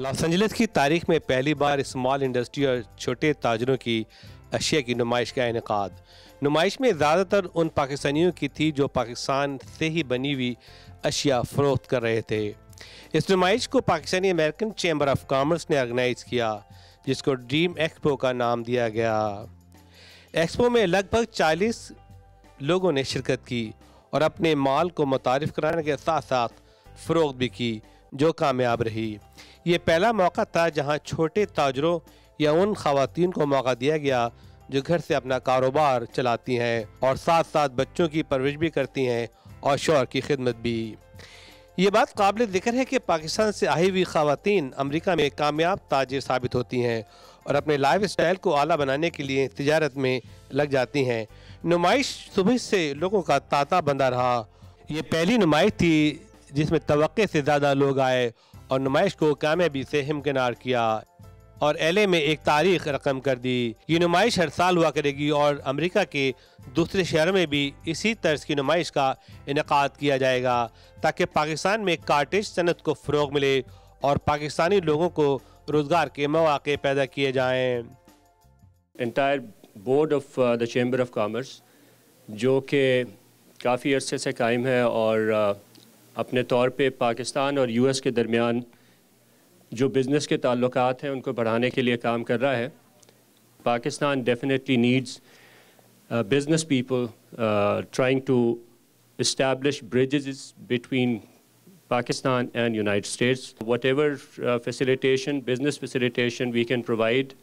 Los Angeles की तारीख में पहली बार स्मॉल इंडस्ट्री और छोटे ताजरों की अशिया की नुमाइश का इनेकाद। नुमाइश में ज़्यादातर उन पाकिस्तानियों की थी जो पाकिस्तान से ही बनी हुई अशिया फ़रोख्त कर रहे थे। इस नुमाइश को Pakistani American chamber of commerce ने ऑर्गेनाइज़ किया, जिसको ड्रीम एक्सपो का नाम दिया गया। एक्सपो में लगभग 40 लोगों ने शिरकत की और अपने माल को मुतारिफ कराने के साथ साथ फ़रोख्त भी की, जो कामयाब रही। ये पहला मौका था जहां छोटे ताजरों या उन ख़वातीन को मौका दिया गया जो घर से अपना कारोबार चलाती हैं और साथ साथ बच्चों की परवरिश भी करती हैं और शौहर की खिदमत भी। ये बात काबिल ज़िक्र है कि पाकिस्तान से आई हुई ख़वातीन अमेरिका में कामयाब ताजिर साबित होती हैं और अपने लाइफ स्टाइल को आला बनाने के लिए तिजारत में लग जाती हैं। नुमाइश सुबह से लोगों का तांता बंधा रहा। ये पहली नुमाइश थी जिसमें तवक्के से ज़्यादा लोग आए और नुमाइश को कामयाबी से हिमकिनार किया और एलए में एक तारीख रकम कर दी। ये नुमाइश हर साल हुआ करेगी और अमेरिका के दूसरे शहरों में भी इसी तर्ज की नुमाइश का इनेकाद किया जाएगा ताकि पाकिस्तान में काटेज सनत को फ़रोग मिले और पाकिस्तानी लोगों को रोज़गार के मौके पैदा किए जाएँ। Entire board of the chamber of commerce, जो कि काफ़ी अरसे से कायम है और अपने तौर पे पाकिस्तान और यूएस के दरमियान जो बिज़नेस के ताल्लुकात हैं उनको बढ़ाने के लिए काम कर रहा है। Pakistan definitely needs business people trying to establish bridges between Pakistan and United States. Whatever facilitation, business facilitation we can provide,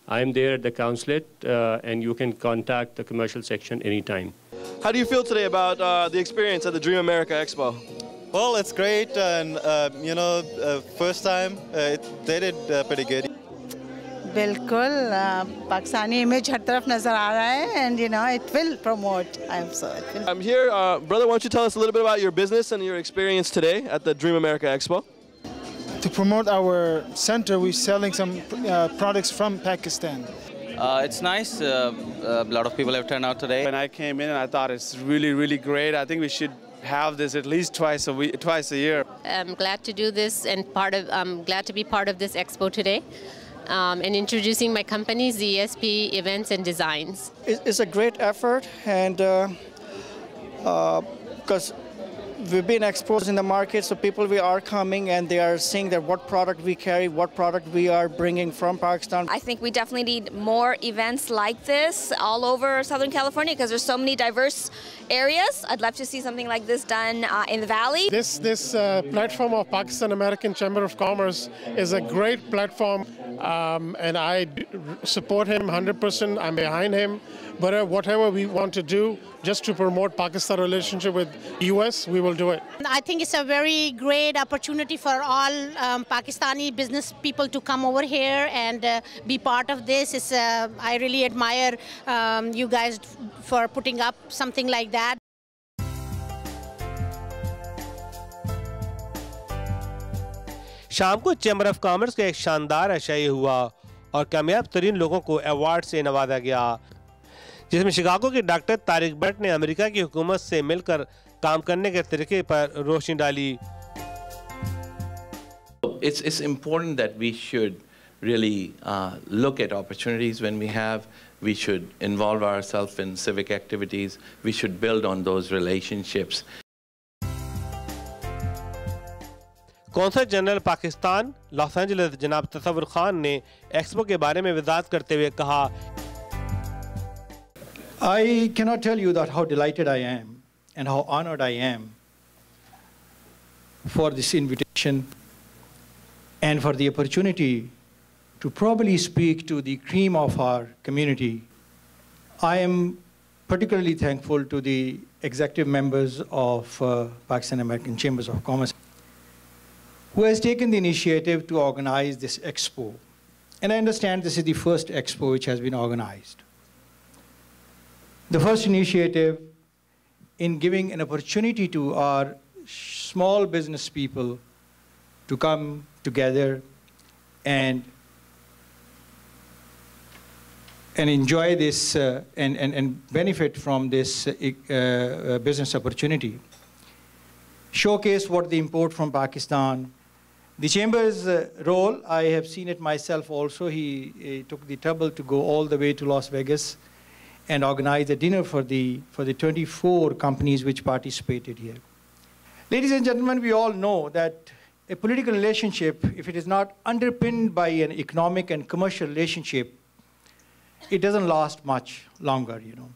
I am there at the consulate and you can contact the commercial section anytime. How do you feel today about the experience at the Dream America Expo? Well, it's great, and first time they did pretty good. बिल्कुल Pakistani image हर तरफ नज़र आ रहा है and it will promote. I'm here, brother. Why don't you tell us a little bit about your business and your experience today at the Dream America Expo? To promote our center, we're selling some products from Pakistan. It's nice. A lot of people have turned out today. When I came in, I thought it's really, really great. I think we should have this at least twice a year. I'm glad to do this and I'm glad to be part of this expo today. And introducing my company, ZSP Events and Designs. It's a great effort, and because we've been exposed in the market, so people we are coming and they are seeing that what product we carry, what product we are bringing from Pakistan. I think we definitely need more events like this all over Southern California because there's so many diverse areas. I'd love to see something like this done in the Valley. This platform of Pakistan American Chamber of Commerce is a great platform, and I support him 100%. I'm behind him. But whatever we want to do just to promote Pakistan relationship with US, we will do it. I think it's a very great opportunity for all Pakistani business people to come over here and be part of this. I really admire you guys for putting up something like that. शाम को chamber of commerce का एक शानदार अशाई हुआ और कामयाब तरीन लोगों को अवार्ड से नवाजा गया, जिसमें शिकागो के डॉक्टर तारिक भट्ट ने अमेरिका की हुकूमत से मिलकर काम करने के तरीके पर रोशनी डाली। It's important that we should really look at opportunities when we have. We should involve ourselves in civic activities. We should build on those relationships. Consul general Pakistan Los Angeles जनाब तसव्वुर खान ने एक्सपो के बारे में वजाहत करते हुए कहा, I cannot tell you that how delighted I am and how honored I am for this invitation and for the opportunity to probably speak to the cream of our community. I am particularly thankful to the executive members of Pakistan American Chambers of Commerce who has taken the initiative to organize this expo. And I understand this is the first expo which has been organized. The first initiative in giving an opportunity to our small business people to come together and enjoy this and benefit from this business opportunity. Showcase what they import from Pakistan The Chamber's role, I have seen it myself also. He took the trouble to go all the way to Las Vegas and organize a dinner for the 24 companies which participated here. Ladies and gentlemen, we all know that a political relationship, if it is not underpinned by an economic and commercial relationship, it doesn't last much longer, you know.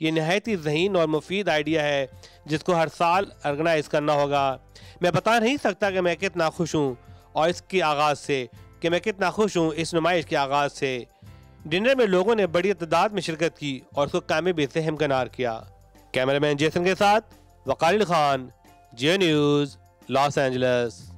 ये नहायत ही ज़हीन और मुफीद idea है जिसको हर साल organise करना होगा। मैं बता नहीं सकता कि मैं कितना खुश हूँ और इसके आगाज़ से, कि मैं कितना खुश हूँ इस नुमाइश के आगाज़ से। डिनर में लोगों ने बड़ी तादाद में शिरकत की और उसको कामयाबी से हमकिनार किया। कैमरामैन जेसन के साथ वकारिल खान, जियो न्यूज़, लॉस एंजलिस।